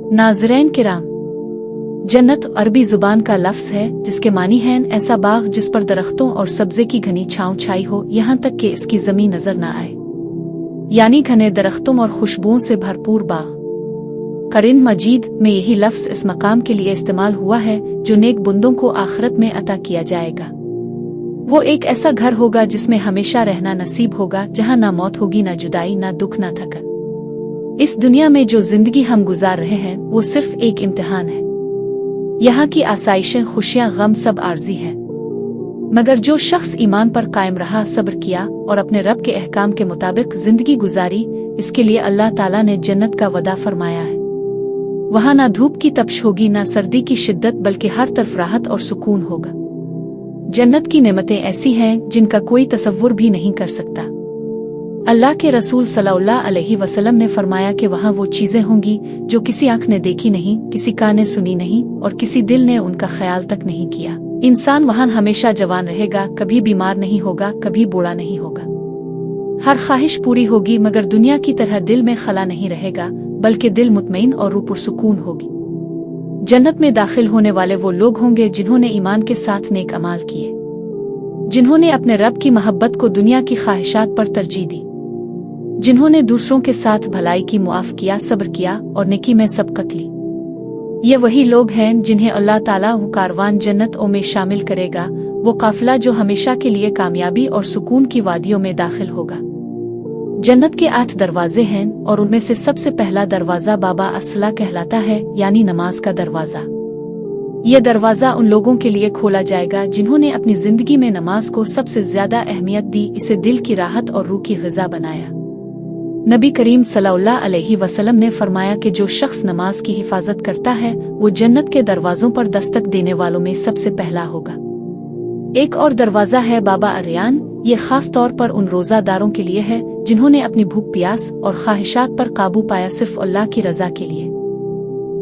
नाज़रीन किराम, जन्नत अरबी जुबान का लफ्ज़ है जिसके मानी हैं ऐसा बाग जिस पर दरख्तों और सब्ज़े की घनी छाँव छाई हो, यहाँ तक कि इसकी ज़मीन नज़र न आए, यानी घने दरख्तों और खुशबुओं से भरपूर बाग। कुरान मजीद में यही लफ्ज़ इस मकाम के लिए इस्तेमाल हुआ है जो नेक बंदों को आखिरत में अता किया जाएगा। वो एक ऐसा घर होगा जिसमें हमेशा रहना नसीब होगा, जहाँ ना मौत होगी, ना जुदाई, ना दुख, ना थकन। इस दुनिया में जो जिंदगी हम गुजार रहे हैं वो सिर्फ एक इम्तिहान है। यहाँ की आसाइशें, खुशियाँ, गम सब आर्जी हैं, मगर जो शख्स ईमान पर कायम रहा, सब्र किया और अपने रब के अहकाम के मुताबिक जिंदगी गुजारी, इसके लिए अल्लाह ताला ने जन्नत का वदा फरमाया है। वहाँ ना धूप की तपश होगी, ना सर्दी की शिद्दत, बल्कि हर तरफ राहत और सुकून होगा। जन्नत की नेमतें ऐसी हैं जिनका कोई तसव्वुर भी नहीं कर सकता। अल्लाह के रसूल सल्लल्लाहु अलैहि वसल्लम ने फरमाया कि वहाँ वो चीजें होंगी जो किसी आंख ने देखी नहीं, किसी कान ने सुनी नहीं और किसी दिल ने उनका ख्याल तक नहीं किया। इंसान वहाँ हमेशा जवान रहेगा, कभी बीमार नहीं होगा, कभी बूढ़ा नहीं होगा। हर ख्वाहिश पूरी होगी, मगर दुनिया की तरह दिल में खला नहीं रहेगा, बल्कि दिल मुतमईन और रूह पुरसुकून होगी। जन्नत में दाखिल होने वाले वो लोग होंगे जिन्होंने ईमान के साथ नेक अमाल किए, जिन्होंने अपने रब की मोहब्बत को दुनिया की ख्वाहिशात पर तरजीह दी, जिन्होंने दूसरों के साथ भलाई की मुआफ किया, सब्र किया और नेकी में सबकत ली। ये वही लोग हैं जिन्हें अल्लाह ताला वो कारवान जन्नतों में शामिल करेगा, वो काफिला जो हमेशा के लिए कामयाबी और सुकून की वादियों में दाखिल होगा। जन्नत के 8 दरवाजे हैं और उनमें से सबसे पहला दरवाजा बाबा अस्सला कहलाता है, यानी नमाज का दरवाजा। ये दरवाजा उन लोगों के लिए खोला जाएगा जिन्होंने अपनी जिंदगी में नमाज को सबसे ज्यादा अहमियत दी, इसे दिल की राहत और रूह की ग़िज़ा बनाया। नबी करीम सल्लल्लाहु अलैहि वसल्लम ने फरमाया कि जो शख्स नमाज की हिफाजत करता है वो जन्नत के दरवाजों पर दस्तक देने वालों में सबसे पहला होगा। एक और दरवाजा है बाबा अर्यान। ये खास तौर पर उन रोजादारों के लिए है जिन्होंने अपनी भूख प्यास और ख्वाहिशात पर काबू पाया सिर्फ अल्लाह की रजा के लिए।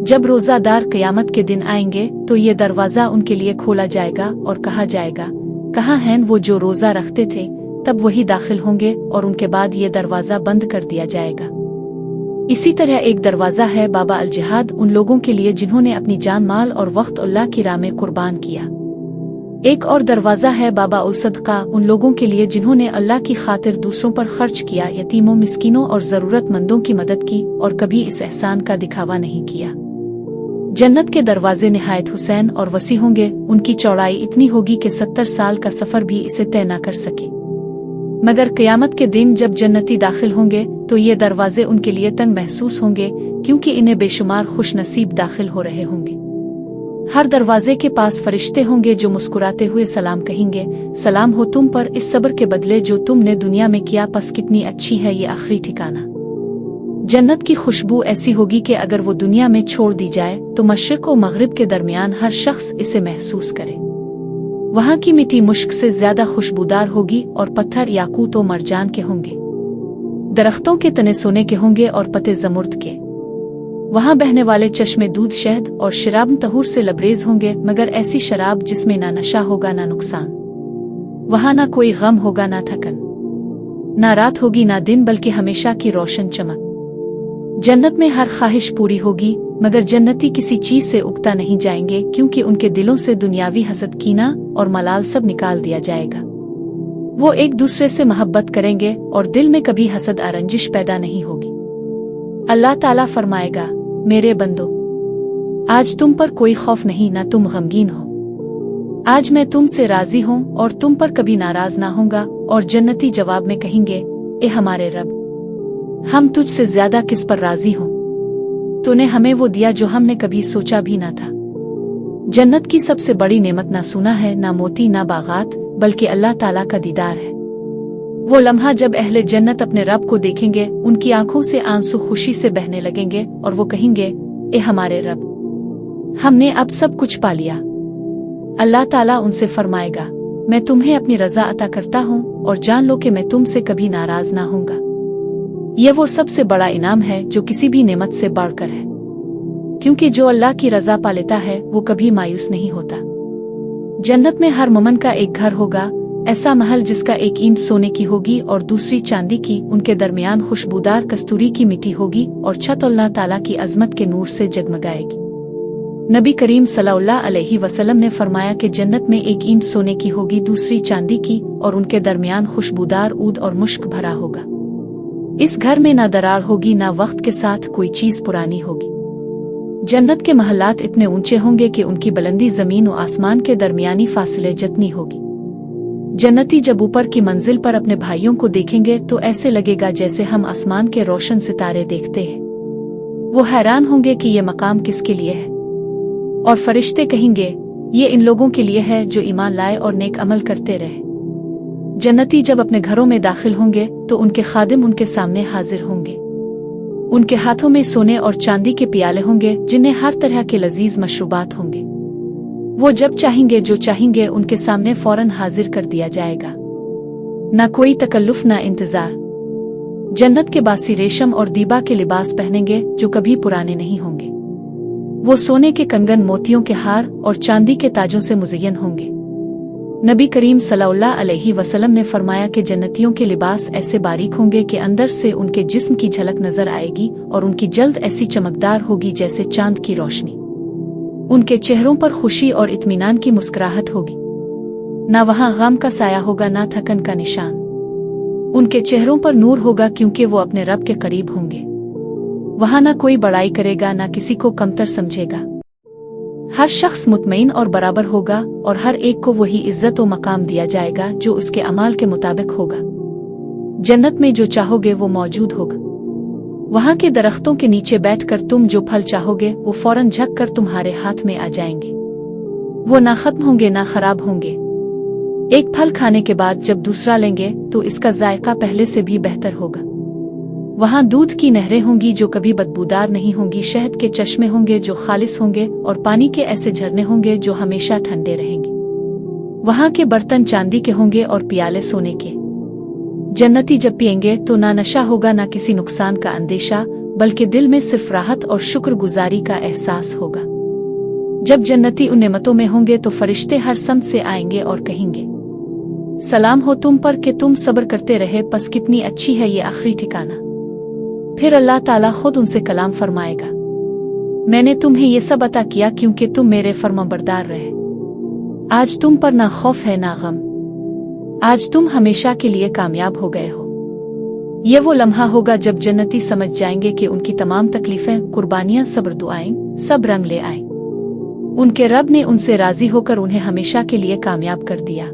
जब रोजादार क़यामत के दिन आएंगे तो ये दरवाजा उनके लिए खोला जाएगा और कहा जाएगा, कहाँ हैं वो जो रोजा रखते थे? तब वही दाखिल होंगे और उनके बाद ये दरवाजा बंद कर दिया जाएगा। इसी तरह एक दरवाजा है बाबा अल जिहाद, उन लोगों के लिए जिन्होंने अपनी जान, माल और वक्त अल्लाह की राह में कुर्बान किया। एक और दरवाजा है बाबा उल सदका, उन लोगों के लिए जिन्होंने अल्लाह की खातिर दूसरों पर खर्च किया, यतीमों, मिस्कीनों और जरूरतमंदों की मदद की और कभी इस एहसान का दिखावा नहीं किया। जन्नत के दरवाजे निहायत हुसैन और वसी होंगे, उनकी चौड़ाई इतनी होगी कि 70 साल का सफर भी इसे तय न कर सके। मगर क़यामत के दिन जब जन्नती दाखिल होंगे तो ये दरवाजे उनके लिए तंग महसूस होंगे, क्योंकि इन्हें बेशुमार खुश नसीब दाखिल हो रहे होंगे। हर दरवाजे के पास फरिश्ते होंगे जो मुस्कुराते हुए सलाम कहेंगे, सलाम हो तुम पर इस सब्र के बदले जो तुमने दुनिया में किया, पस कितनी अच्छी है ये आखिरी ठिकाना। जन्नत की खुशबू ऐसी होगी कि अगर वो दुनिया में छोड़ दी जाए तो मशरिक और मगरिब के दरमियान हर शख्स इसे महसूस करे। वहाँ की मिट्टी मुश्क से ज्यादा खुशबूदार होगी और पत्थर याकूत और मरजान के होंगे। दरख्तों के तने सोने के होंगे और पत्ते जमुर्द के। वहाँ बहने वाले चश्मे दूध, शहद और शराब तहूर से लबरेज होंगे, मगर ऐसी शराब जिसमें ना नशा होगा ना नुकसान। वहाँ ना कोई गम होगा ना थकन, ना रात होगी ना दिन, बल्कि हमेशा की रोशन चमक। जन्नत में हर ख्वाहिश पूरी होगी, मगर जन्नती किसी चीज से उगता नहीं जाएंगे, क्योंकि उनके दिलों से दुनियावी हसद, कीना और मलाल सब निकाल दिया जाएगा। वो एक दूसरे से मोहब्बत करेंगे और दिल में कभी हसद और रंजिश पैदा नहीं होगी। अल्लाह ताला फरमाएगा, मेरे बंदो, आज तुम पर कोई खौफ नहीं, ना तुम गमगीन हो। आज मैं तुमसे राजी हूँ और तुम पर कभी नाराज ना होऊंगा। और जन्नती जवाब में कहेंगे, ए हमारे रब, हम तुझसे ज्यादा किस पर राजी हों? तूने हमें वो दिया जो हमने कभी सोचा भी ना था। जन्नत की सबसे बड़ी नेमत ना सोना है, ना मोती, ना बागात, बल्कि अल्लाह ताला का दीदार है। वो लम्हा जब अहले जन्नत अपने रब को देखेंगे, उनकी आंखों से आंसू खुशी से बहने लगेंगे और वो कहेंगे, ए हमारे रब, हमने अब सब कुछ पा लिया। अल्लाह ताला उनसे फरमाएगा, मैं तुम्हें अपनी रजा अता करता हूँ और जान लो कि मैं तुमसे कभी नाराज ना होऊंगा। ये वो सबसे बड़ा इनाम है जो किसी भी नेमत से बढ़कर है, क्योंकि जो अल्लाह की रजा पा लेता है वो कभी मायूस नहीं होता। जन्नत में हर मोमन का एक घर होगा ऐसा महल जिसका एक ईंट सोने की होगी और दूसरी चांदी की, उनके दरमियान खुशबूदार कस्तूरी की मिट्टी होगी और छत अल्लाह ताला की अजमत के नूर से जगमगाएगी। नबी करीम सल्लल्लाहु अलैहि वसल्लम ने फरमाया कि जन्नत में एक ईंट सोने की होगी, दूसरी चांदी की, और उनके दरमियान खुशबूदार ऊद और मुश्क भरा होगा। इस घर में ना दरार होगी, ना वक्त के साथ कोई चीज पुरानी होगी। जन्नत के महलात इतने ऊंचे होंगे कि उनकी बुलंदी जमीन और आसमान के दरमियानी फासले जितनी होगी। जन्नती जब ऊपर की मंजिल पर अपने भाइयों को देखेंगे तो ऐसे लगेगा जैसे हम आसमान के रोशन सितारे देखते हैं। वो हैरान होंगे कि ये मकाम किसके लिए है, और फरिश्ते कहेंगे ये इन लोगों के लिए है जो ईमान लाए और नेक अमल करते रहे। जन्नती जब अपने घरों में दाखिल होंगे तो उनके खादिम उनके सामने हाजिर होंगे। उनके हाथों में सोने और चांदी के प्याले होंगे जिन्हें हर तरह के लजीज मशरूबात होंगे। वो जब चाहेंगे जो चाहेंगे उनके सामने फौरन हाजिर कर दिया जाएगा। ना कोई तकल्लुफ ना इंतजार। जन्नत के बासी रेशम और दीबा के लिबास पहनेंगे जो कभी पुराने नहीं होंगे। वो सोने के कंगन, मोतियों के हार और चांदी के ताजों से मुज़य्यन होंगे। नबी करीम सल्लल्लाहु अलैहि वसल्लम ने फरमाया कि जन्नतियों के लिबास ऐसे बारीक होंगे कि अंदर से उनके जिस्म की झलक नजर आएगी और उनकी जल्द ऐसी चमकदार होगी जैसे चांद की रोशनी। उनके चेहरों पर खुशी और इत्मीनान की मुस्कुराहट होगी। ना वहां गम का साया होगा, ना थकन का निशान। उनके चेहरों पर नूर होगा क्योंकि वो अपने रब के करीब होंगे। वहां ना कोई बड़ाई करेगा, ना किसी को कमतर समझेगा। हर शख्स मुतमईन और बराबर होगा और हर एक को वही इज्जत और मकाम दिया जाएगा जो उसके अमाल के मुताबिक होगा। जन्नत में जो चाहोगे वो मौजूद होगा। वहां के दरख्तों के नीचे बैठकर तुम जो फल चाहोगे वो फौरन झक कर तुम्हारे हाथ में आ जाएंगे। वो ना खत्म होंगे ना खराब होंगे। एक फल खाने के बाद जब दूसरा लेंगे तो इसका जायका पहले से भी बेहतर होगा। वहां दूध की नहरें होंगी जो कभी बदबूदार नहीं होंगी, शहद के चश्मे होंगे जो खालिस होंगे और पानी के ऐसे झरने होंगे जो हमेशा ठंडे रहेंगे। वहां के बर्तन चांदी के होंगे और प्याले सोने के। जन्नती जब पिएंगे तो ना नशा होगा, ना किसी नुकसान का अंदेशा, बल्कि दिल में सिर्फ राहत और शुक्रगुजारी का एहसास होगा। जब जन्नती उन नेमतों में होंगे तो फरिश्ते हर समत से आएंगे और कहेंगे, सलाम हो तुम पर कि तुम सब्र करते रहे, बस कितनी अच्छी है ये आखिरी ठिकाना। फिर अल्लाह ताला खुद उनसे कलाम फरमाएगा, मैंने तुम्हें ये सब अता किया क्योंकि तुम मेरे फरमाबरदार रहे। आज तुम पर ना खौफ है ना गम। आज तुम हमेशा के लिए कामयाब हो गए हो। ये वो लम्हा होगा जब जन्नती समझ जाएंगे कि उनकी तमाम तकलीफें, कुर्बानियां, सब्र, दुआएं सब रंग ले आए। उनके रब ने उनसे राजी होकर उन्हें हमेशा के लिए कामयाब कर दिया।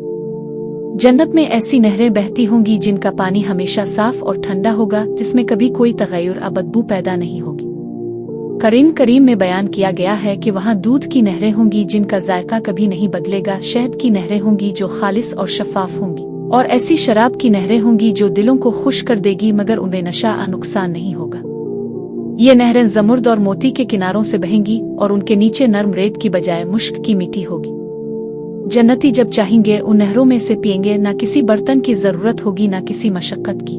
जन्नत में ऐसी नहरें बहती होंगी जिनका पानी हमेशा साफ और ठंडा होगा, जिसमें कभी कोई तगय्युर या बदबू पैदा नहीं होगी। कुरान करीम में बयान किया गया है कि वहां दूध की नहरें होंगी जिनका जायका कभी नहीं बदलेगा, शहद की नहरें होंगी जो खालिस और शफाफ होंगी, और ऐसी शराब की नहरें होंगी जो दिलों को खुश कर देगी मगर उनमें नशा या नुकसान नहीं होगा। ये नहरें जमुर्द और मोती के किनारों से बहेंगी और उनके नीचे नर्म रेत की बजाय मुश्क की मिट्टी होगी। जन्नती जब चाहेंगे उन नहरों में से पिएंगे, ना किसी बर्तन की जरूरत होगी ना किसी मशक्कत की।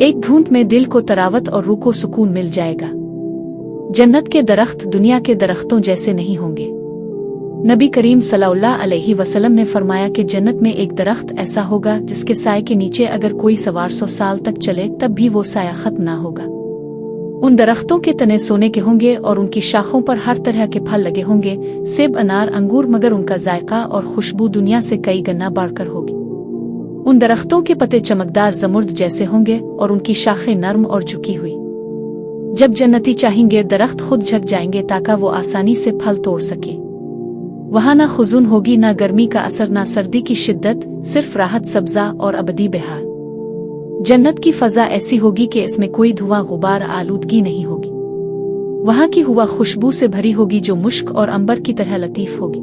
एक घूंट में दिल को तरावत और रूह को सुकून मिल जाएगा। जन्नत के दरख्त दुनिया के दरख्तों जैसे नहीं होंगे। नबी करीम सल्लल्लाहु अलैहि वसल्लम ने फरमाया कि जन्नत में एक दरख्त ऐसा होगा जिसके साए के नीचे अगर कोई सवार 100 साल तक चले तब भी वो साया खत्म ना होगा। उन दरख्तों के तने सोने के होंगे और उनकी शाखों पर हर तरह के फल लगे होंगे, सेब, अनार, अंगूर, मगर उनका जायका और खुशबू दुनिया से कई गुना बढ़कर होगी। उन दरख्तों के पत्ते चमकदार जमुर्द जैसे होंगे और उनकी शाखें नर्म और झुकी हुई। जब जन्नती चाहेंगे दरख्त खुद झक जाएंगे ताकि वो आसानी से फल तोड़ सके। वहां ना खुजून होगी, ना गर्मी का असर, ना सर्दी की शिद्दत, सिर्फ राहत, सब्जा और अबदी बहार। जन्नत की फजा ऐसी होगी कि इसमें कोई धुआं, गुबार, आलूदगी नहीं होगी। वहां की हवा खुशबू से भरी होगी जो मुश्क और अंबर की तरह लतीफ होगी।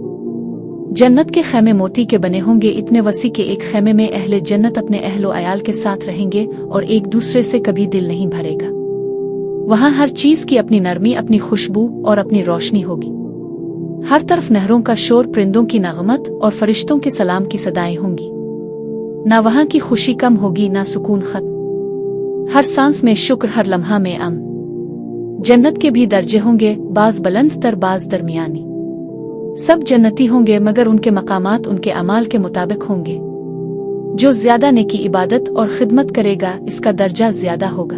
जन्नत के खैमे मोती के बने होंगे, इतने वसी के एक खैमे में अहले जन्नत अपने अहलो अयाल के साथ रहेंगे और एक दूसरे से कभी दिल नहीं भरेगा। वहां हर चीज की अपनी नरमी, अपनी खुशबू और अपनी रोशनी होगी। हर तरफ नहरों का शोर, परिंदों की नगमत और फरिश्तों के सलाम की सदाएं होंगी। ना वहां की खुशी कम होगी, ना सुकून खत्म। हर सांस में शुक्र, हर लम्हा में जन्नत के भी दर्जे होंगे, बाज बुलंद तर, बाज दरमियानी। सब जन्नती होंगे मगर उनके मकामात उनके अमाल के मुताबिक होंगे। जो ज्यादा नेकी इबादत और खिदमत करेगा इसका दर्जा ज्यादा होगा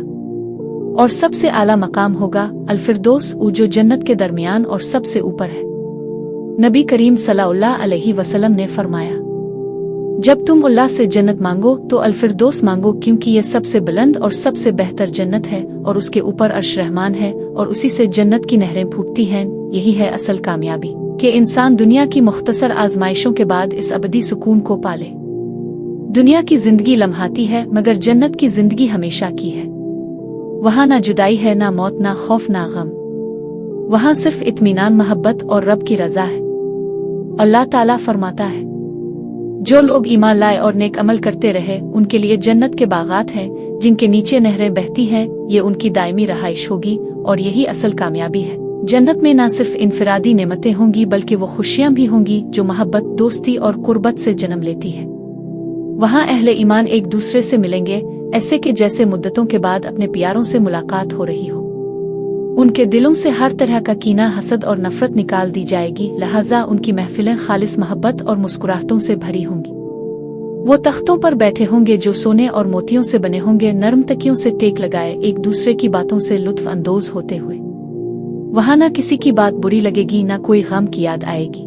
और सबसे आला मकाम होगा अल-फिरदौस, जो जन्नत के दरमियान और सबसे ऊपर है। नबी करीम सल्लल्लाहु अलैहि वसल्लम ने फरमाया, जब तुम अल्लाह से जन्नत मांगो तो अल-फिरदौस मांगो, क्योंकि यह सबसे बुलंद और सबसे बेहतर जन्नत है और उसके ऊपर अर्श रहमान है और उसी से जन्नत की नहरें फूटती हैं। यही है असल कामयाबी कि इंसान दुनिया की मुख्तसर आजमाइशों के बाद इस अबदी सुकून को पाले। दुनिया की जिंदगी लम्हाती है मगर जन्नत की जिंदगी हमेशा की है। वहाँ ना जुदाई है, ना मौत, ना खौफ, ना गम। वहाँ सिर्फ इत्मीनान, मोहब्बत और रब की रजा है। अल्लाह ताला फरमाता है, जो लोग ईमान लाए और नेक अमल करते रहे उनके लिए जन्नत के बागात हैं जिनके नीचे नहरें बहती हैं। ये उनकी दायमी रहाइश होगी और यही असल कामयाबी है। जन्नत में न सिर्फ इनफरादी नेमतें होंगी बल्कि वो खुशियां भी होंगी जो मोहब्बत, दोस्ती और कुर्बत से जन्म लेती है। वहाँ अहले ईमान एक दूसरे से मिलेंगे ऐसे कि जैसे मुद्दतों के बाद अपने प्यारों से मुलाकात हो रही हो। उनके दिलों से हर तरह का कीना, हसद और नफरत निकाल दी जाएगी। लिहाजा उनकी महफिलें खालिस मोहब्बत और मुस्कुराहटों से भरी होंगी। वो तख्तों पर बैठे होंगे जो सोने और मोतियों से बने होंगे, नरम तकियों से टेक लगाए, एक दूसरे की बातों से लुत्फ अंदोज होते हुए। वहाँ न किसी की बात बुरी लगेगी, न कोई गम की याद आएगी।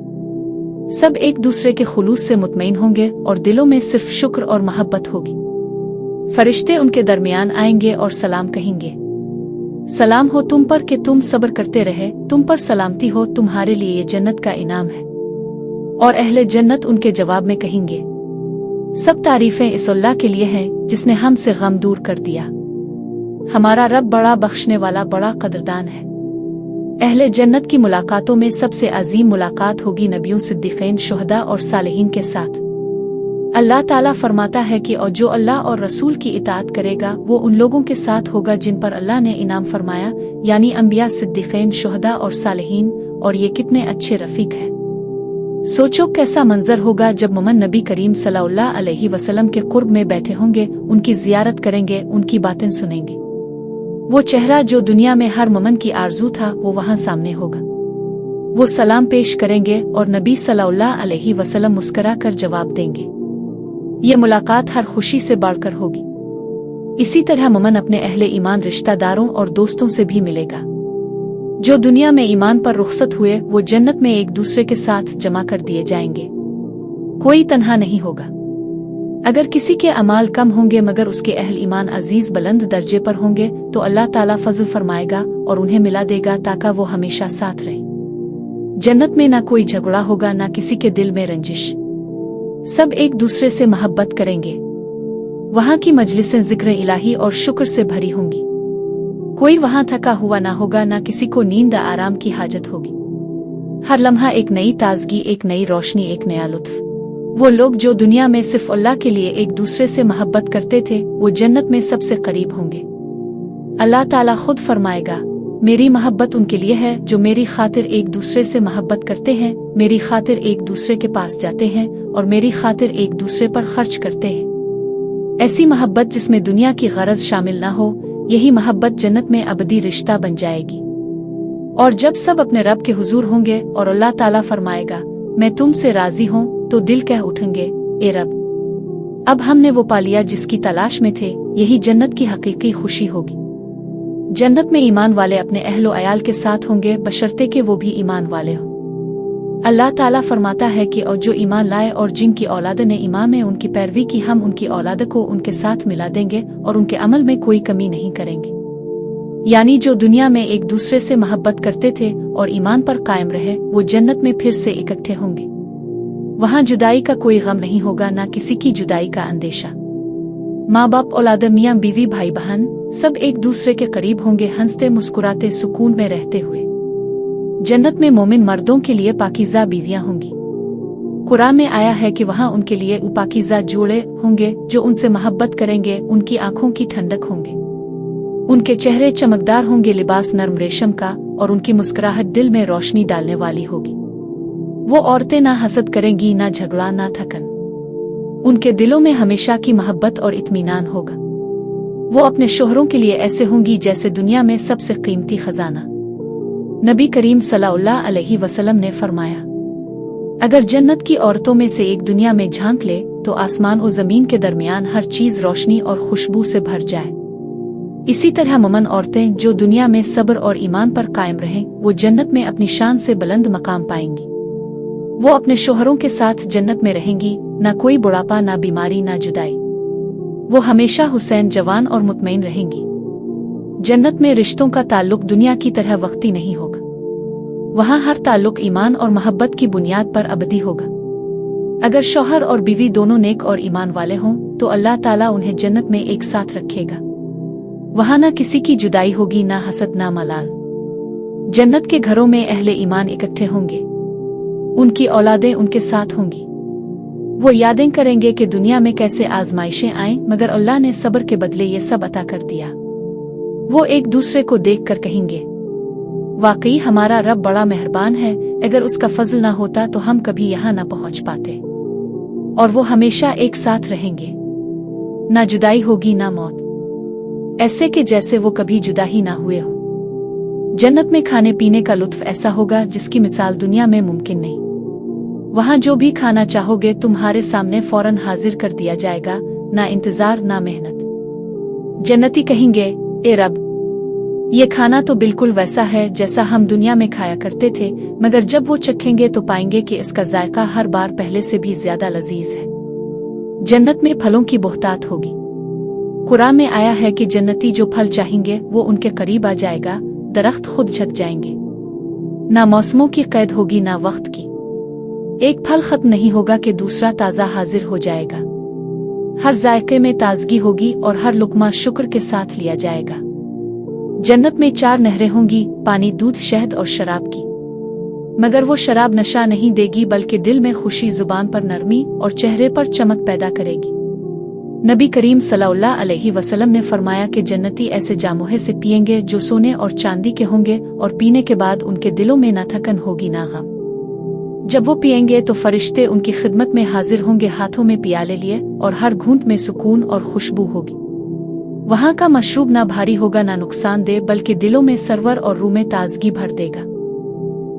सब एक दूसरे के खुलूस से मुतमईन होंगे और दिलों में सिर्फ शुक्र और मोहब्बत होगी। फरिश्ते उनके दरमियान आएंगे और सलाम कहेंगे, सलाम हो तुम पर कि तुम सब्र करते रहे, तुम पर सलामती हो, तुम्हारे लिए ये जन्नत का इनाम है। और अहले जन्नत उनके जवाब में कहेंगे, सब तारीफें इस अल्लाह के लिए हैं जिसने हमसे गम दूर कर दिया। हमारा रब बड़ा बख्शने वाला, बड़ा कदरदान है। अहले जन्नत की मुलाकातों में सबसे अजीम मुलाकात होगी नबियों, सिद्दीकीन, शुहदा और सालिहीन के साथ। अल्लाह ताला फरमाता है कि और जो अल्लाह और रसूल की इताअत करेगा वो उन लोगों के साथ होगा जिन पर अल्लाह ने इनाम फरमाया, यानी अंबिया, सिद्दीकीन, शुहदा और सालिहीन। और ये कितने अच्छे रफीक हैं। सोचो कैसा मंजर होगा जब मोमन नबी करीम सल्लल्लाहु अलैहि वसल्लम के कुर्ब में बैठे होंगे, उनकी जियारत करेंगे, उनकी बातें सुनेंगे। वो चेहरा जो दुनिया में हर मोमन की आरजू था वो वहाँ सामने होगा। वो सलाम पेश करेंगे और नबी सल्लल्लाहु अलैहि वसल्लम मुस्कुरा कर जवाब देंगे। ये मुलाकात हर खुशी से बढ़कर होगी। इसी तरह मोमन अपने अहले ईमान रिश्तेदारों और दोस्तों से भी मिलेगा। जो दुनिया में ईमान पर रुखसत हुए वो जन्नत में एक दूसरे के साथ जमा कर दिए जाएंगे। कोई तन्हा नहीं होगा। अगर किसी के अमाल कम होंगे मगर उसके अहल ईमान अजीज बुलंद दर्जे पर होंगे तो अल्लाह ताला फजल फरमाएगा और उन्हें मिला देगा ताकि वो हमेशा साथ रहे। जन्नत में ना कोई झगड़ा होगा, ना किसी के दिल में रंजिश। सब एक दूसरे से मोहब्बत करेंगे। वहाँ की मजलिसें जिक्र इलाही और शुक्र से भरी होंगी। कोई वहाँ थका हुआ ना होगा, ना किसी को नींद आराम की हाजत होगी। हर लम्हा एक नई ताजगी, एक नई रोशनी, एक नया लुत्फ। वो लोग जो दुनिया में सिर्फ अल्लाह के लिए एक दूसरे से मोहब्बत करते थे वो जन्नत में सबसे करीब होंगे। अल्लाह ताला खुद फरमाएगा, मेरी मोहब्बत उनके लिए है जो मेरी खातिर एक दूसरे से मोहब्बत करते हैं, मेरी खातिर एक दूसरे के पास जाते हैं और मेरी खातिर एक दूसरे पर खर्च करते हैं। ऐसी मोहब्बत जिसमें दुनिया की गरज शामिल ना हो, यही मोहब्बत जन्नत में अबदी रिश्ता बन जाएगी। और जब सब अपने रब के हुजूर होंगे और अल्लाह ताला फरमाएगा, मैं तुमसे राजी हूँ, तो दिल कह उठेंगे, ए रब, अब हमने वो पा लिया जिसकी तलाश में थे। यही जन्नत की हकीकी खुशी होगी। जन्नत में ईमान वाले अपने अहलो अयाल के साथ होंगे बशर्ते कि वो भी ईमान वाले हों। अल्लाह ताला फरमाता है कि और जो ईमान लाए और जिनकी औलाद ने ईमान में उनकी पैरवी की, हम उनकी औलाद को उनके साथ मिला देंगे और उनके अमल में कोई कमी नहीं करेंगे। यानी जो दुनिया में एक दूसरे से मोहब्बत करते थे और ईमान पर कायम रहे वो जन्नत में फिर से इकट्ठे होंगे। वहाँ जुदाई का कोई गम नहीं होगा, ना किसी की जुदाई का अंदेशा। माँ बाप, औलाद, मियाँ बीवी, भाई बहन सब एक दूसरे के करीब होंगे, हंसते मुस्कुराते सुकून में रहते हुए। जन्नत में मोमिन मर्दों के लिए पाकीज़ा बीवियां होंगी। कुरान में आया है कि वहाँ उनके लिए पाकीज़ा जोड़े होंगे जो उनसे मोहब्बत करेंगे। उनकी आंखों की ठंडक होंगे, उनके चेहरे चमकदार होंगे, लिबास नरम रेशम का और उनकी मुस्कुराहट दिल में रोशनी डालने वाली होगी। वो औरतें ना हसद करेंगी, ना झगड़ा, ना थकन। उनके दिलों में हमेशा की मोहब्बत और इत्मीनान होगा। वो अपने शोहरों के लिए ऐसे होंगी जैसे दुनिया में सबसे कीमती खजाना। नबी करीम सल्लल्लाहु अलैहि वसल्लम ने फरमाया, अगर जन्नत की औरतों में से एक दुनिया में झांक ले तो आसमान और जमीन के दरमियान हर चीज रोशनी और खुशबू से भर जाए। इसी तरह मोमिन औरतें जो दुनिया में सब्र और ईमान पर कायम रहें, वो जन्नत में अपनी शान से बुलंद मकाम पाएंगी। वो अपने शोहरों के साथ जन्नत में रहेंगी, ना कोई बुढ़ापा, ना बीमारी, ना जुदाई। वो हमेशा हुसैन, जवान और मुतमईन रहेंगी। जन्नत में रिश्तों का ताल्लुक दुनिया की तरह वक्ती नहीं होगा। वहाँ हर ताल्लुक ईमान और मोहब्बत की बुनियाद पर अबदी होगा। अगर शौहर और बीवी दोनों नेक और ईमान वाले हों तो अल्लाह ताला उन्हें जन्नत में एक साथ रखेगा। वहाँ न किसी की जुदाई होगी, ना हसद, ना मलाल। जन्नत के घरों में अहले ईमान इकट्ठे होंगे, उनकी औलादें उनके साथ होंगी। वो यादें करेंगे कि दुनिया में कैसे आजमाइशें आएं, मगर अल्लाह ने सब्र के बदले ये सब अता कर दिया। वो एक दूसरे को देख कर कहेंगे, वाकई हमारा रब बड़ा मेहरबान है, अगर उसका फजल ना होता तो हम कभी यहाँ ना पहुँच पाते। और वो हमेशा एक साथ रहेंगे, ना जुदाई होगी ना मौत, ऐसे कि जैसे वो कभी जुदा ही ना हुए हो। जन्नत में खाने पीने का लुत्फ ऐसा होगा जिसकी मिसाल दुनिया में मुमकिन नहीं। वहाँ जो भी खाना चाहोगे तुम्हारे सामने फौरन हाजिर कर दिया जाएगा, ना इंतजार ना मेहनत। जन्नती कहेंगे, ए रब, ये खाना तो बिल्कुल वैसा है जैसा हम दुनिया में खाया करते थे, मगर जब वो चखेंगे तो पाएंगे कि इसका जायका हर बार पहले से भी ज्यादा लजीज है। जन्नत में फलों की बहुतात होगी। कुरान में आया है कि जन्नती जो फल चाहेंगे वो उनके करीब आ जाएगा, दरख्त खुद झक जाएंगे। ना मौसमों की कैद होगी ना वक्त की। एक फल खत्म नहीं होगा कि दूसरा ताज़ा हाजिर हो जाएगा। हर जायके में ताजगी होगी और हर लुकमा शुक्र के साथ लिया जाएगा। जन्नत में 4 नहरें होंगी, पानी, दूध, शहद और शराब की। मगर वो शराब नशा नहीं देगी, बल्कि दिल में खुशी, जुबान पर नरमी और चेहरे पर चमक पैदा करेगी। नबी करीम सल्लल्लाहु अलैहि वसल्लम ने फरमाया कि जन्नती ऐसे जामुहे से पिएंगे जो सोने और चांदी के होंगे, और पीने के बाद उनके दिलों में ना थकन होगी ना गम। जब वो पिएंगे तो फरिश्ते उनकी खिदमत में हाजिर होंगे, हाथों में पियाले लिए, और हर घूंट में सुकून और खुशबू होगी। वहाँ का मशरूब ना भारी होगा ना नुकसान दे, बल्कि दिलों में सरवर और रूह में ताजगी भर देगा।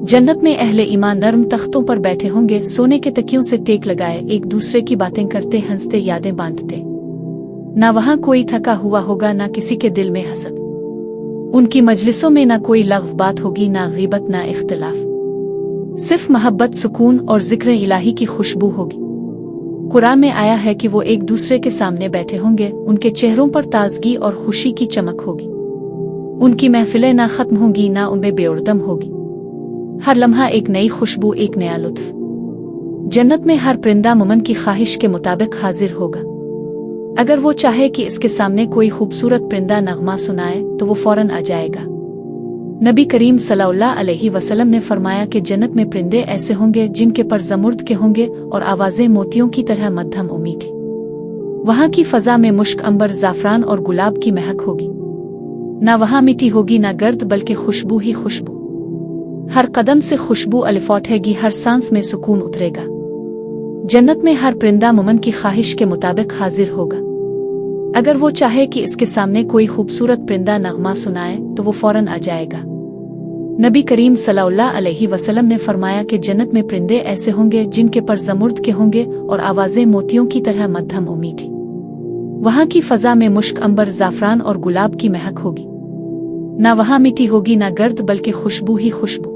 जन्नत में अहले ईमान नर्म तख्तों पर बैठे होंगे, सोने के तकियों से टेक लगाए, एक दूसरे की बातें करते, हंसते, यादें बांटते। ना वहाँ कोई थका हुआ होगा, ना किसी के दिल में हसद। उनकी मजलिसों में ना कोई लग़्व बात होगी, ना गीबत, ना इख्तिलाफ। सिर्फ मोहब्बत, सुकून और जिक्र इलाही की खुशबू होगी। कुरान में आया है कि वो एक दूसरे के सामने बैठे होंगे, उनके चेहरों पर ताजगी और खुशी की चमक होगी। उनकी महफिलें ना खत्म होंगी, ना उनमें बेउर्दम होगी। हर लम्हा एक नई खुशबू, एक नया लुत्फ। जन्नत में हर परिंदा मोमिन की ख्वाहिश के मुताबिक हाजिर होगा। अगर वो चाहे कि इसके सामने कोई खूबसूरत परिंदा नगमा सुनाए तो वो फौरन आ जाएगा। नबी करीम सल्लल्लाहु अलैहि वसल्लम ने फरमाया कि जन्नत में परिंदे ऐसे होंगे जिनके पर जमुर्द के होंगे और आवाजें मोतियों की तरह मध्यम और मीठी। वहाँ की फजा में मुश्क, अंबर, जाफरान और गुलाब की महक होगी। ना वहाँ मिट्टी होगी ना गर्द, बल्कि खुशबू ही खुशबू। हर कदम से खुशबू अलिफौटेगी, हर सांस में सुकून उतरेगा। जन्नत में हर परिंदा मोमिन की ख्वाहिश के मुताबिक हाजिर होगा। अगर वो चाहे कि इसके सामने कोई खूबसूरत परिंदा नगमा सुनाए तो वो फौरन आ जाएगा। नबी करीम सल्लल्लाहु अलैहि वसल्लम ने फरमाया कि जन्नत में परिंदे ऐसे होंगे जिनके पर जमुर्द के होंगे और आवाजें मोतियों की तरह मध्यम और मीठी। वहाँ की फजा में मुश्क, अंबर, जाफरान और गुलाब की महक होगी। ना वहाँ मिट्टी होगी ना गर्द, बल्कि खुशबू ही खुशबू।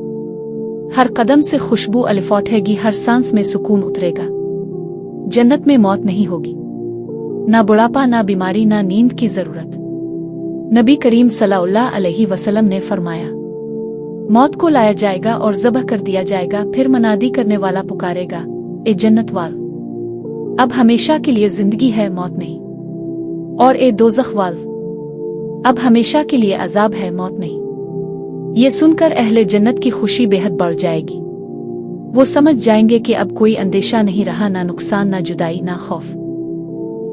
हर कदम से खुशबू अलिफौटेगी, हर सांस में सुकून उतरेगा। जन्नत में मौत नहीं होगी, ना बुढ़ापा, ना बीमारी, ना नींद की जरूरत। नबी करीम सल्लल्लाहु अलैहि वसल्लम ने फरमाया, मौत को लाया जाएगा और ज़बह कर दिया जाएगा, फिर मनादी करने वाला पुकारेगा, ए जन्नत वाल, अब हमेशा के लिए जिंदगी है, मौत नहीं। और ए दोज़ख वाल, अब हमेशा के लिए अजाब है, मौत नहीं। ये सुनकर अहले जन्नत की खुशी बेहद बढ़ जाएगी। वो समझ जाएंगे कि अब कोई अंदेशा नहीं रहा, ना नुकसान, ना जुदाई, ना खौफ।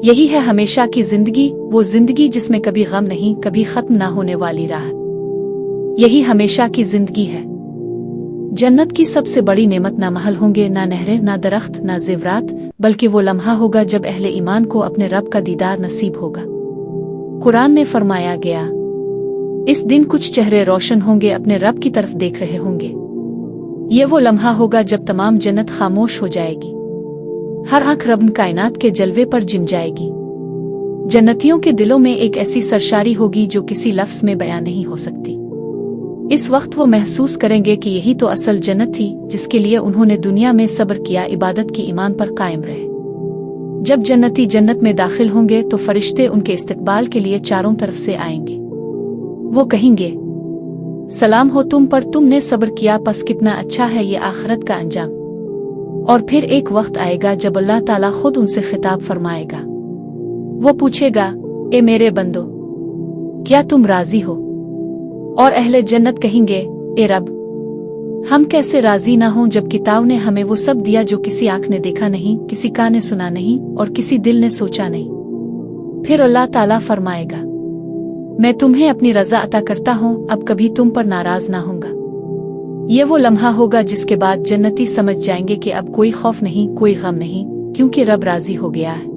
यही है हमेशा की जिंदगी, वो जिंदगी जिसमें कभी गम नहीं, कभी खत्म ना होने वाली राहत। यही हमेशा की जिंदगी है। जन्नत की सबसे बड़ी नेमत ना महल होंगे, ना नहरें, ना दरख्त, ना जेवरात, बल्कि वो लम्हा होगा जब अहले ईमान को अपने रब का दीदार नसीब होगा। कुरान में फरमाया गया, इस दिन कुछ चेहरे रोशन होंगे, अपने रब की तरफ देख रहे होंगे। ये वो लम्हा होगा जब तमाम जन्नत खामोश हो जाएगी। हर आंख रब कायनात के जलवे पर जिम जाएगी। जन्नतियों के दिलों में एक ऐसी सरशारी होगी जो किसी लफ्ज़ में बयां नहीं हो सकती। इस वक्त वो महसूस करेंगे कि यही तो असल जन्नत थी जिसके लिए उन्होंने दुनिया में सब्र किया, इबादत की, ईमान पर कायम रहे। जब जन्नती जन्नत में दाखिल होंगे तो फरिश्ते उनके इस्तकबाल के लिए चारों तरफ से आएंगे। वो कहेंगे, सलाम हो तुम पर, तुमने सब्र किया, बस कितना अच्छा है ये आखिरत का अंजाम। और फिर एक वक्त आएगा जब अल्लाह ताला खुद उनसे खिताब फरमाएगा। वो पूछेगा, ए मेरे बंदो, क्या तुम राजी हो? और अहले जन्नत कहेंगे, ए रब, हम कैसे राजी ना हों जब किताब ने हमें वो सब दिया जो किसी आंख ने देखा नहीं, किसी कान ने सुना नहीं और किसी दिल ने सोचा नहीं। फिर अल्लाह ताला फरमाएगा, मैं तुम्हें अपनी रजा अता करता हूँ, अब कभी तुम पर नाराज ना होऊंगा। ये वो लम्हा होगा जिसके बाद जन्नती समझ जाएंगे कि अब कोई खौफ नहीं, कोई गम नहीं, क्योंकि रब राजी हो गया है।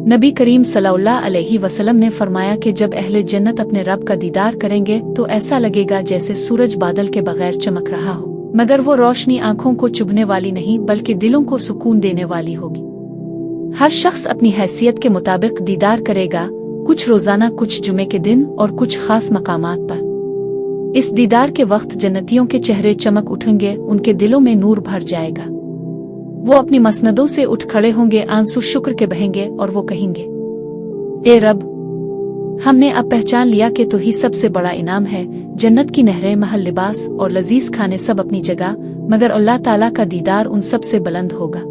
नबी करीम सल्लल्लाहु अलैहि वसल्लम ने फरमाया कि जब अहले जन्नत अपने रब का दीदार करेंगे तो ऐसा लगेगा जैसे सूरज बादल के बगैर चमक रहा हो, मगर वो रोशनी आंखों को चुभने वाली नहीं बल्कि दिलों को सुकून देने वाली होगी। हर शख्स अपनी हैसियत के मुताबिक दीदार करेगा, कुछ रोजाना, कुछ जुमे के दिन और कुछ खास मकामात पर। इस दीदार के वक्त जन्नतियों के चेहरे चमक उठेंगे, उनके दिलों में नूर भर जाएगा। वो अपनी मसनदों से उठ खड़े होंगे, आंसू शुक्र के बहेंगे और वो कहेंगे, ए रब, हमने अब पहचान लिया कि तू ही सबसे बड़ा इनाम है। जन्नत की नहरें, महल, लिबास और लजीज खाने सब अपनी जगह, मगर अल्लाह ताला का दीदार उन सब से बुलंद होगा।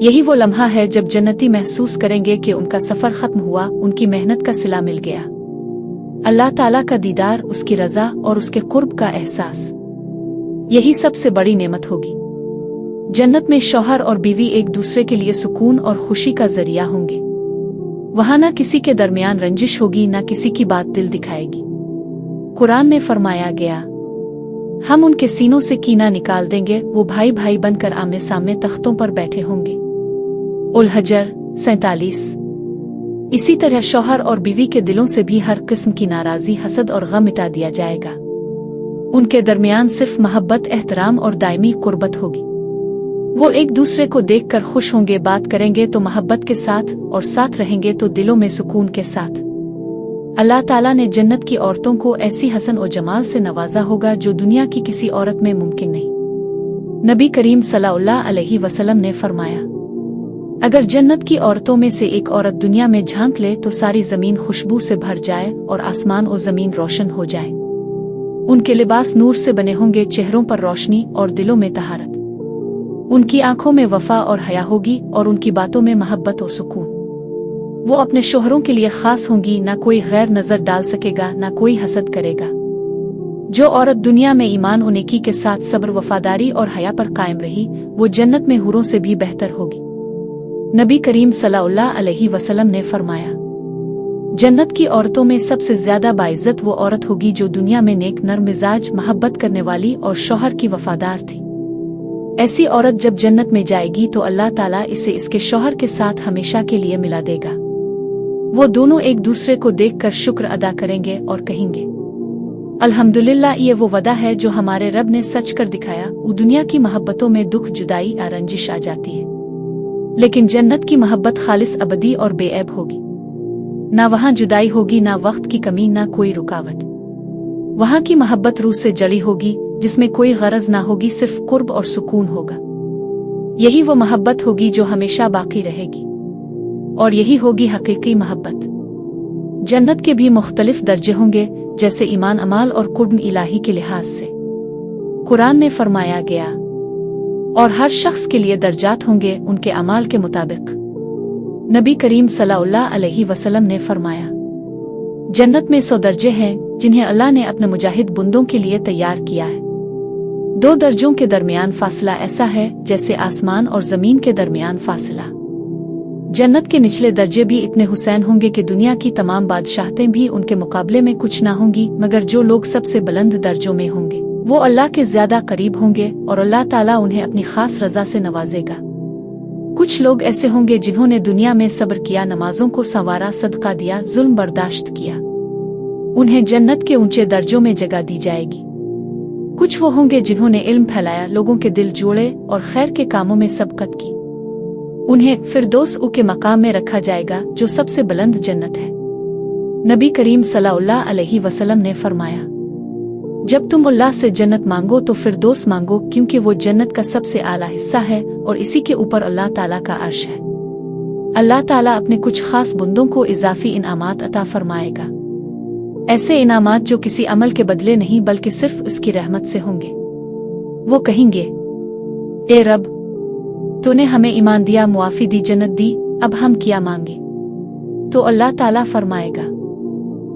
यही वो लम्हा है जब जन्नती महसूस करेंगे कि उनका सफर खत्म हुआ, उनकी मेहनत का सिला मिल गया। अल्लाह ताला का दीदार, उसकी रजा और उसके कुर्ब का एहसास, यही सबसे बड़ी नेमत होगी। जन्नत में शौहर और बीवी एक दूसरे के लिए सुकून और खुशी का जरिया होंगे। वहां ना किसी के दरमियान रंजिश होगी, ना किसी की बात दिल दिखाएगी। कुरान में फरमाया गया, हम उनके सीनों से कीना निकाल देंगे, वो भाई भाई बनकर आमने सामने तख्तों पर बैठे होंगे। उल हजर 47। इसी तरह शौहर और बीवी के दिलों से भी हर किस्म की नाराजी, हसद और गम मिटा दिया जाएगा। उनके दरमियान सिर्फ मोहब्बत, एहतराम और दायमी कुर्बत होगी। वो एक दूसरे को देखकर खुश होंगे, बात करेंगे तो मोहब्बत के साथ और साथ रहेंगे तो दिलों में सुकून के साथ। अल्लाह ताला ने जन्नत की औरतों को ऐसी हसन और जमाल से नवाजा होगा जो दुनिया की किसी औरत में मुमकिन नहीं। नबी करीम सल्लल्लाहु अलैहि वसल्लम ने फरमाया, अगर जन्नत की औरतों में से एक औरत दुनिया में झांक ले तो सारी जमीन खुशबू से भर जाए और आसमान और जमीन रोशन हो जाए। उनके लिबास नूर से बने होंगे, चेहरों पर रोशनी और दिलों में तहारत। उनकी आंखों में वफा और हया होगी और उनकी बातों में मोहब्बत और सुकून। वो अपने शोहरों के लिए खास होंगी, ना कोई गैर नजर डाल सकेगा, ना कोई हसद करेगा। जो औरत दुनिया में ईमान और नेकी के साथ सब्र, वफादारी और हया पर कायम रही, वो जन्नत में हूरों से भी बेहतर होगी। नबी करीम सल्लल्लाहु अलैहि वसल्लम ने फरमाया, जन्नत की औरतों में सबसे ज्यादा बाइज्जत वो औरत होगी जो दुनिया में नेक, नर्म मिजाज, मोहब्बत करने वाली और शौहर की वफादार थी। ऐसी औरत जब जन्नत में जाएगी तो अल्लाह ताला इसे इसके शौहर के साथ हमेशा के लिए मिला देगा। वो दोनों एक दूसरे को देखकर शुक्र अदा करेंगे और कहेंगे, अल्हम्दुलिल्लाह, ये वो वदा है जो हमारे रब ने सच कर दिखाया। वो दुनिया की मोहब्बतों में दुख, जुदाई या रंजिश आ जाती है, लेकिन जन्नत की मोहब्बत खालिस, अबदी और बेऐब होगी। ना वहाँ जुदाई होगी, ना वक्त की कमी, ना कोई रुकावट। वहाँ की मोहब्बत रूह से जड़ी होगी, जिसमें कोई गरज ना होगी, सिर्फ कुर्ब और सुकून होगा। यही वो मोहब्बत होगी जो हमेशा बाकी रहेगी, और यही होगी हकीकी मोहब्बत। जन्नत के भी मुख्तलिफ दर्जे होंगे, जैसे ईमान, अमाल और कुर्ब इलाही के लिहाज से। कुरान में फरमाया गया, और हर शख्स के लिए दर्जात होंगे उनके अमाल के मुताबिक। नबी करीम सल्लल्लाहु अलैहि वसल्लम ने फरमाया, जन्नत में 100 दर्जे हैं जिन्हें अल्लाह ने अपने मुजाहिद बुंदों के लिए तैयार किया है। 2 दर्जों के दरमियान फासला ऐसा है जैसे आसमान और जमीन के दरमियान फासला। जन्नत के निचले दर्जे भी इतने हुसैन होंगे कि दुनिया की तमाम बादशाहतें भी उनके मुकाबले में कुछ ना होंगी, मगर जो लोग सबसे बुलंद दर्जों में होंगे वो अल्लाह के ज्यादा करीब होंगे और अल्लाह ताला उन्हें अपनी खास रजा से नवाजेगा। कुछ लोग ऐसे होंगे जिन्होंने दुनिया में सब्र किया, नमाजों को संवारा, सदका दिया, जुल्म बर्दाश्त किया, उन्हें जन्नत के ऊंचे दर्जों में जगह दी जाएगी। कुछ वो होंगे जिन्होंने इल्म फैलाया, लोगों के दिल जोड़े और खैर के कामों में सबकत की, उन्हें फिरदौस के मकाम में रखा जाएगा जो सबसे बुलंद जन्नत है। नबी करीम सल्लल्लाहु अलैहि वसल्लम ने फरमाया, जब तुम अल्लाह से जन्नत मांगो तो फिरदौस मांगो, क्योंकि वो जन्नत का सबसे आला हिस्सा है और इसी के ऊपर अल्लाह ताला का अर्श है। अल्लाह ताला अपने कुछ खास बंदों को इजाफी इनामात अता फरमाएगा, ऐसे इनामात जो किसी अमल के बदले नहीं बल्कि सिर्फ उसकी रहमत से होंगे। वो कहेंगे, ए रब, तूने हमें ईमान दिया, मुआफी दी, जन्नत दी, अब हम क्या मांगे? तो अल्लाह ताला फरमाएगा,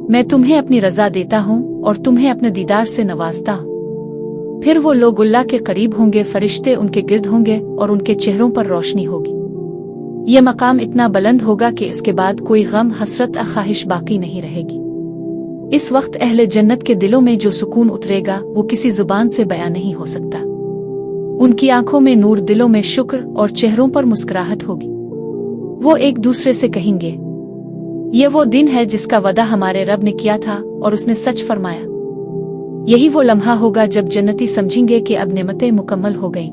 मैं तुम्हें अपनी रजा देता हूँ और तुम्हें अपने दीदार से नवाजता हूँ। फिर वो लोग अल्लाह के करीब होंगे, फरिश्ते उनके गिर्द होंगे और उनके चेहरों पर रोशनी होगी। ये मकाम इतना बुलंद होगा कि इसके बाद कोई गम, हसरत, ख्वाहिश बाकी नहीं रहेगी। इस वक्त अहले जन्नत के दिलों में जो सुकून उतरेगा वो किसी जुबान से बयां नहीं हो सकता। उनकी आंखों में नूर, दिलों में शुक्र और चेहरों पर मुस्कुराहट होगी। वो एक दूसरे से कहेंगे, ये वो दिन है जिसका वदा हमारे रब ने किया था और उसने सच फरमाया। यही वो लम्हा होगा जब जन्नती समझेंगे कि अब नेमतें मुकम्मल हो गईं,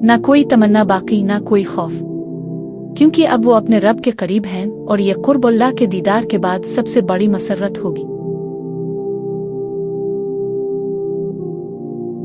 ना कोई तमन्ना बाकी, ना कोई खौफ, क्योंकि अब वो अपने रब के करीब हैं और ये कुर्ब अल्लाह के दीदार के बाद सबसे बड़ी मसरत होगी।